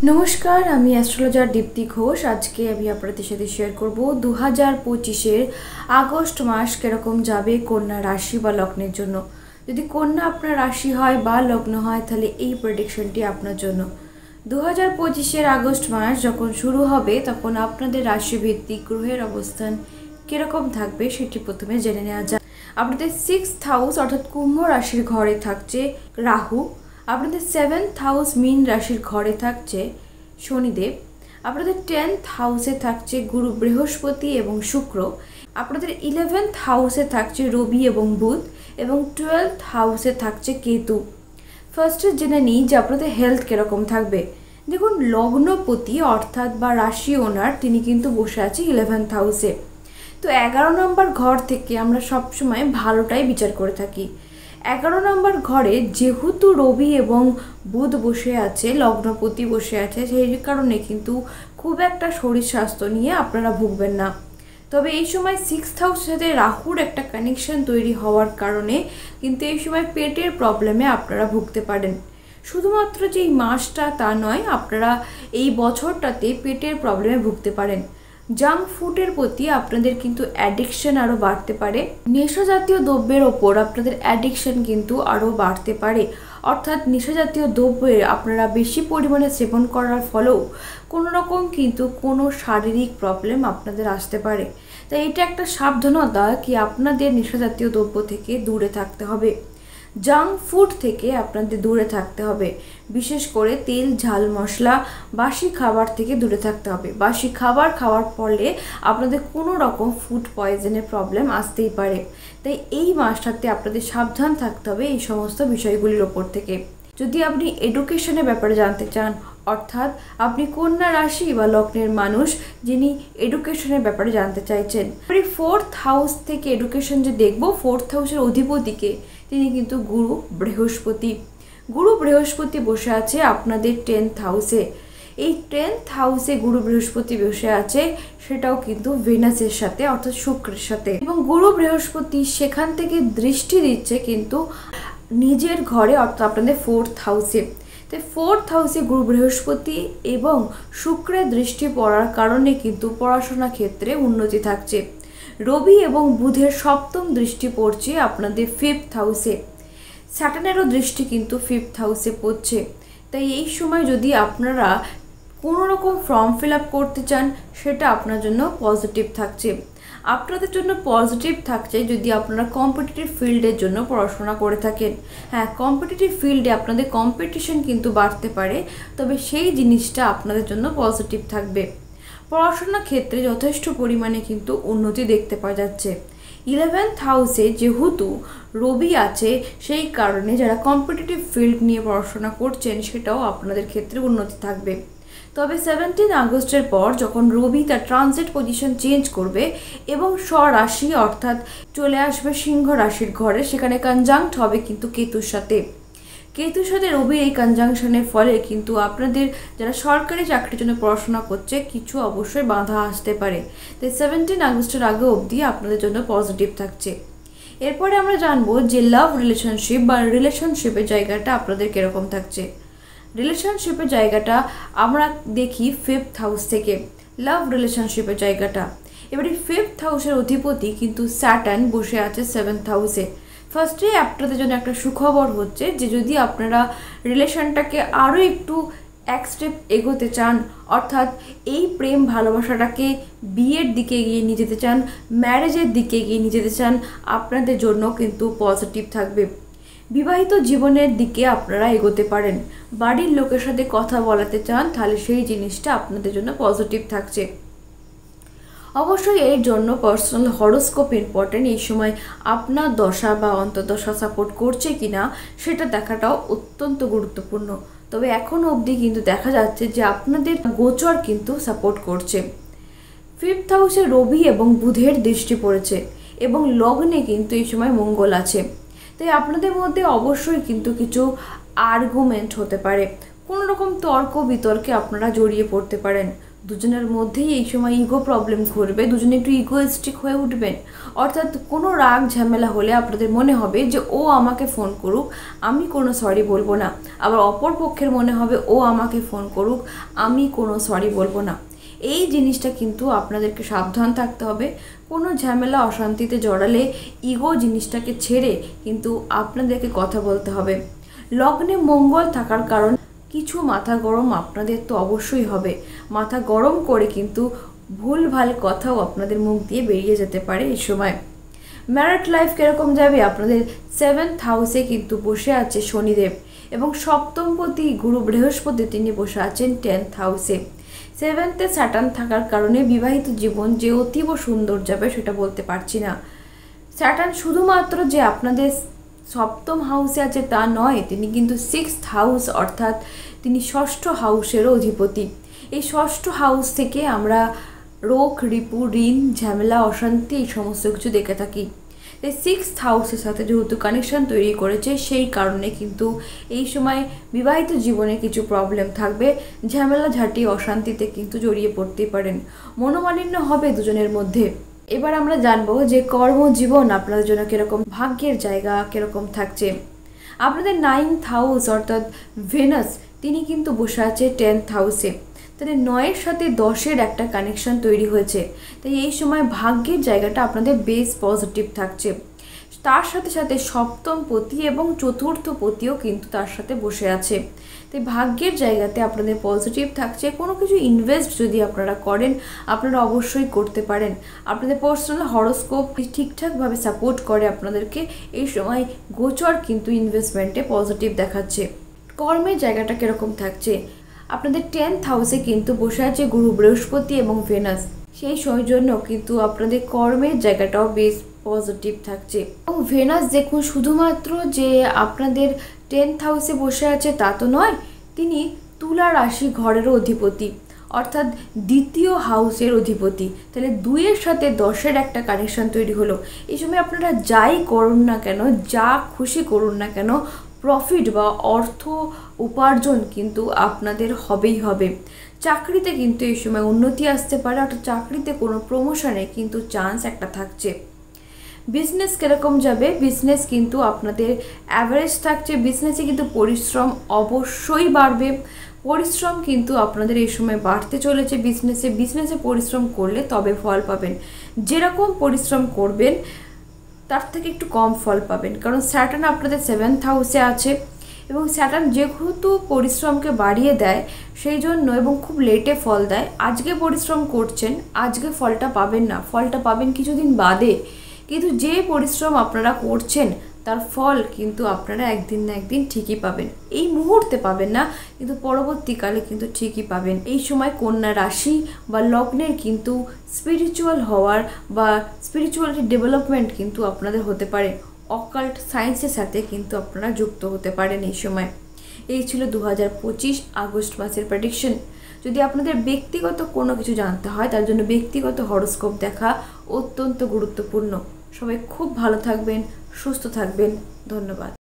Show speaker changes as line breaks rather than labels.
নমস্কার, আমি অ্যাস্ট্রোলজার দীপ্তি ঘোষ। আজকে আমি আপনাদের সাথে শেয়ার করব 2025-এর আগস্ট মাস কীরকম যাবে কন্যা রাশি বা লগ্নের জন্য। যদি কন্যা আপনার রাশি হয় বা লগ্ন হয় তাহলে এই প্রেডিকশনটি আপনার জন্য। 2025-এর আগস্ট মাস যখন শুরু হবে তখন আপনাদের রাশিভিত্তিক গ্রহের অবস্থান কীরকম থাকবে সেটি প্রথমে জেনে নেওয়া যায়। আপনাদের 6th হাউস অর্থাৎ কুম্ভ রাশির ঘরে থাকছে রাহু। আপনাদের 7th হাউস মীন রাশির ঘরে থাকছে শনিদেব। আপনাদের 10th হাউসে থাকছে গুরু বৃহস্পতি এবং শুক্র। আপনাদের 11th হাউসে থাকছে রবি এবং বুধ এবং 12th হাউসে থাকছে কেতু। ফার্স্টে জেনে নিই যে আপনাদের হেলথ কীরকম থাকবে। দেখুন, লগ্নপতি অর্থাৎ বা রাশি ওনার তিনি কিন্তু বসে আছে 11th হাউসে। তো 11 নম্বর ঘর থেকে আমরা সবসময় ভালোটাই বিচার করে থাকি। 11 নম্বর ঘরে যেহেতু রবি এবং বুধ বসে আছে, লগ্নপতি বসে আছে, সেই কারণে কিন্তু খুব একটা শরীর স্বাস্থ্য নিয়ে আপনারা ভুগবেন না। তবে এই সময় 6th হাউসের সাথে রাহুর একটা কানেকশন তৈরি হওয়ার কারণে কিন্তু এই সময় পেটের প্রবলেমে আপনারা ভুগতে পারেন। শুধুমাত্র যে এই মাসটা তা নয়, আপনারা এই বছরটাতে পেটের প্রবলেমে ভুগতে পারেন। জাঙ্ক ফুডের প্রতি আপনাদের কিন্তু অ্যাডিকশন আরও বাড়তে পারে। নেশাজাতীয় দ্রব্যের ওপর আপনাদের অ্যাডিকশন কিন্তু আরও বাড়তে পারে। অর্থাৎ নেশাজাতীয় দ্রব্যের আপনারা বেশি পরিমাণে সেবন করার ফলেও কোনো রকম কিন্তু কোনো শারীরিক প্রবলেম আপনাদের আসতে পারে। তাই এটা একটা সাবধানতা কি আপনাদের নেশাজাতীয় দ্রব্য থেকে দূরে থাকতে হবে। জাঙ্ক ফুড থেকে আপনাদের দূরে থাকতে হবে। বিশেষ করে তেল, ঝাল, মশলা, বাসি খাবার থেকে দূরে থাকতে হবে। বাসি খাবার খাওয়ার ফলে আপনাদের কোনো রকম ফুড পয়জনের প্রবলেম আসতেই পারে। তাই এই মাসটাতে আপনাদের সাবধান থাকতে হবে এই সমস্ত বিষয়গুলির ওপর থেকে। যদি আপনি এডুকেশনের ব্যাপারে জানতে চান, অর্থাৎ আপনি কন্যা রাশি বা লগ্নের মানুষ যিনি এডুকেশনের ব্যাপারে জানতে চাইছেন, 4th হাউস থেকে এডুকেশন যে দেখব, 4th হাউসের অধিপতিকে তিনি কিন্তু গুরু বৃহস্পতি। গুরু বৃহস্পতি বসে আছে আপনাদের 10th হাউসে। এই 10th হাউসে গুরু বৃহস্পতি বসে আছে, সেটাও কিন্তু ভেনাসের সাথে অর্থাৎ শুক্রের সাথে। এবং গুরু বৃহস্পতি সেখান থেকে দৃষ্টি দিচ্ছে কিন্তু নিজের ঘরে অর্থাৎ আপনাদের 4th হাউসে। তাই 4th হাউসে গুরু বৃহস্পতি এবং শুক্রের দৃষ্টি পড়ার কারণে কিন্তু পড়াশোনা ক্ষেত্রে উন্নতি থাকছে। রবি এবং বুধের সপ্তম দৃষ্টি পড়ছে আপনাদের 5th হাউসে। স্যাটার্নেরও দৃষ্টি কিন্তু 5th হাউসে পড়ছে। তাই এই সময় যদি আপনারা কোনো রকম ফর্ম ফিল আপ করতে চান, সেটা আপনার জন্য পজিটিভ থাকছে। আপনাদের জন্য পজিটিভ থাকছে যদি আপনারা কম্পিটিটিভ ফিল্ডের জন্য পড়াশোনা করে থাকেন। হ্যাঁ, কম্পিটিটিভ ফিল্ডে আপনাদের কম্পিটিশন কিন্তু বাড়তে পারে, তবে সেই জিনিসটা আপনাদের জন্য পজিটিভ থাকবে। পড়াশোনা ক্ষেত্রে যথেষ্ট পরিমাণে কিন্তু উন্নতি দেখতে পাওয়া যাচ্ছে। 11th হাউসে যেহেতু রবি আছে, সেই কারণে যারা কম্পিটিটিভ ফিল্ড নিয়ে পড়াশোনা করছেন সেটাও আপনাদের ক্ষেত্রে উন্নতি থাকবে। তবে 17 আগস্টের পর যখন রবি তার ট্রানজিট পজিশন চেঞ্জ করবে এবং স্বরাশি অর্থাৎ চলে আসবে সিংহ রাশির ঘরে, সেখানে কনজাংক্ট হবে কিন্তু কেতুর সাথে। কেতুর সাথে রবির এই কনজাংশনের ফলে কিন্তু আপনাদের যারা সরকারি চাকরির জন্য পড়াশোনা করছে কিছু অবশ্যই বাধা আসতে পারে। তাই 17 আগস্টের আগে অবধি আপনাদের জন্য পজিটিভ থাকছে। এরপরে আমরা জানবো যে লাভ রিলেশনশিপ বা রিলেশনশিপের জায়গাটা আপনাদের কীরকম থাকছে। রিলেশনশিপের জায়গাটা আমরা দেখি 5th হাউস থেকে। লাভ রিলেশনশিপের জায়গাটা এবারে 5th হাউসের অধিপতি কিন্তু স্যাটার্ন বসে আছে 7th হাউসে। ফার্স্টে আপনাদের জন্য একটা সুখবর হচ্ছে যে যদি আপনারা রিলেশনটাকে আরও একটু এক স্টেপ এগোতে চান, অর্থাৎ এই প্রেম ভালোবাসাটাকে বিয়ের দিকে এগিয়ে নিয়ে যেতে চান, ম্যারেজের দিকে এগিয়ে নিয়ে যেতে চান, আপনাদের জন্য কিন্তু পজিটিভ থাকবে। বিবাহিত জীবনের দিকে আপনারা এগোতে পারেন। বাড়ির লোকের সাথে কথা বলাতে চান, তাহলে সেই জিনিসটা আপনাদের জন্য পজিটিভ থাকছে। অবশ্যই এর জন্য পার্সোনাল হরোস্কোপ ইম্পর্টেন্ট। এই সময় আপনার দশা বা অন্তর্দশা সাপোর্ট করছে কিনা সেটা দেখাটাও অত্যন্ত গুরুত্বপূর্ণ। তবে এখনও অবধি কিন্তু দেখা যাচ্ছে যে আপনাদের গোচর কিন্তু সাপোর্ট করছে। 5th হাউসে রবি এবং বুধের দৃষ্টি পড়েছে এবং লগ্নে কিন্তু এই সময় মঙ্গল আছে। তাই আপনাদের মধ্যে অবশ্যই কিন্তু কিছু আর্গুমেন্ট হতে পারে, কোনো রকম তর্ক বিতর্কে আপনারা জড়িয়ে পড়তে পারেন। দুজনের মধ্যেই এই সময় ইগো প্রবলেম ঘটবে, দুজনে একটু ইগোইস্টিক হয়ে উঠবেন। অর্থাৎ কোনো রাগ ঝামেলা হলে আপনাদের মনে হবে যে ও আমাকে ফোন করুক, আমি কোনো সরি বলবো না। আবার অপর পক্ষের মনে হবে ও আমাকে ফোন করুক, আমি কোনো সরি বলবো না। এই জিনিসটা কিন্তু আপনাদেরকে সাবধান থাকতে হবে। কোনো ঝামেলা অশান্তিতে জড়ালে ইগো জিনিসটাকে ছেড়ে কিন্তু আপনাদেরকে কথা বলতে হবে। লগ্নে মঙ্গল থাকার কারণ কিছু মাথা গরম আপনাদের তো অবশ্যই হবে। মাথা গরম করে কিন্তু ভুলভাল কথাও আপনাদের মুখ দিয়ে বেরিয়ে যেতে পারে এই সময়। ম্যারিড লাইফ কীরকম যাবে? আপনাদের 7th হাউসে কিন্তু বসে আছে শনিদেব এবং সপ্তমপতি গুরু বৃহস্পতি তিনি বসে আছেন 10th হাউসে। 7th-এ স্যাটার্ন থাকার কারণে বিবাহিত জীবন যে অতীব সুন্দর যাবে সেটা বলতে পারছি না। স্যাটার্ন শুধুমাত্র যে আপনাদের সপ্তম হাউসে আছে তা নয়, তিনি কিন্তু 6th হাউস অর্থাৎ তিনি ষষ্ঠ হাউসেরও অধিপতি। এই ষষ্ঠ হাউস থেকে আমরা রোগ, রিপু, ঋণ, ঝামেলা, অশান্তি এই সমস্ত কিছু দেখে থাকি। এই 6th হাউসের সাথে যেহেতু কানেকশন তৈরি করেছে সেই কারণে কিন্তু এই সময় বিবাহিত জীবনে কিছু প্রবলেম থাকবে, ঝামেলা ঝাঁটি অশান্তিতে কিন্তু জড়িয়ে পড়তেই পারেন, মনোমালিন্য হবে দুজনের মধ্যে। এবার আমরা জানবো যে কর্মজীবন আপনাদের জন্য কীরকম, ভাগ্যের জায়গা কীরকম থাকছে। আপনাদের 9th হাউস অর্থাৎ ভেনাস তিনি কিন্তু বসে আছে 10th হাউসে। তাহলে 9-এর সাথে 10-এর একটা কানেকশন তৈরি হয়েছে, তাই এই সময় ভাগ্যের জায়গাটা আপনাদের বেশ পজিটিভ থাকছে। তার সাথে সাথে সপ্তম পতি এবং চতুর্থ পতিও কিন্তু তার সাথে বসে আছে, তাই ভাগ্যের জায়গাতে আপনাদের পজিটিভ থাকছে। কোনো কিছু ইনভেস্ট যদি আপনারা করেন আপনারা অবশ্যই করতে পারেন। আপনাদের পার্সোনাল হরোস্কোপ ঠিকঠাকভাবে সাপোর্ট করে আপনাদেরকে। এই সময় গোচর কিন্তু ইনভেস্টমেন্টে পজিটিভ দেখাচ্ছে। কর্মের জায়গাটা কীরকম থাকছে? আপনাদের 10th হাউসে কিন্তু বসে আছে গুরু বৃহস্পতি এবং ভেনাস, সেই জন্য কিন্তু আপনাদের কর্মের জায়গাটাও বেশ পজিটিভ থাকছে। এবং ভেনাস দেখুন শুধুমাত্র যে আপনাদের 10th হাউসে বসে আছে তা তো নয়, তিনি তুলা রাশি ঘরেরও অধিপতি অর্থাৎ দ্বিতীয় হাউসের অধিপতি। তাহলে 2-এর সাথে 10-এর একটা কানেকশন তৈরি হলো। এই সময় আপনারা যাই করুন না কেন, যা খুশি করুন না কেন, প্রফিট বা অর্থ উপার্জন কিন্তু আপনাদের হবেই হবে। চাকরিতে কিন্তু এই সময় উন্নতি আসতে পারে, অর্থাৎ চাকরিতে কোনো প্রমোশনে কিন্তু চান্স একটা থাকছে। বিজনেস কীরকম যাবে? বিজনেস কিন্তু আপনাদের অ্যাভারেজ থাকছে। বিজনেসে কিন্তু পরিশ্রম অবশ্যই বাড়বে, পরিশ্রম কিন্তু আপনাদের এই সময় বাড়তে চলেছে। বিজনেসে পরিশ্রম করলে তবে ফল পাবেন। যেরকম পরিশ্রম করবেন তার থেকে একটু কম ফল পাবেন, কারণ স্যাটার্ন আপনাদের 7th হাউসে আছে এবং স্যাটার্ন যেহেতু পরিশ্রমকে বাড়িয়ে দেয় সেই জন্য এবং খুব লেটে ফল দেয়। আজকে পরিশ্রম করছেন, আজকে ফলটা পাবেন না, ফলটা পাবেন কিছুদিন বাদে। কিন্তু যে পরিশ্রম আপনারা করছেন তার ফল কিন্তু আপনারা একদিন না একদিন ঠিকই পাবেন। এই মুহূর্তে পাবেন না, কিন্তু পরবর্তীকালে কিন্তু ঠিকই পাবেন। এই সময় কন্যা রাশি বা লগ্নের কিন্তু স্পিরিচুয়াল হওয়ার বা স্পিরিচুয়ালিটি ডেভেলপমেন্ট কিন্তু আপনাদের হতে পারে। অকাল্ট সায়েন্সের সাথে কিন্তু আপনারা যুক্ত হতে পারেন এই সময়। এই ছিল 2025 আগস্ট মাসের প্রেডিকশন। যদি আপনাদের ব্যক্তিগত কোনো কিছু জানতে হয় তার জন্য ব্যক্তিগত হরোস্কোপ দেখা অত্যন্ত গুরুত্বপূর্ণ। সবাই খুব ভালো থাকবেন, সুস্থ থাকবেন। ধন্যবাদ।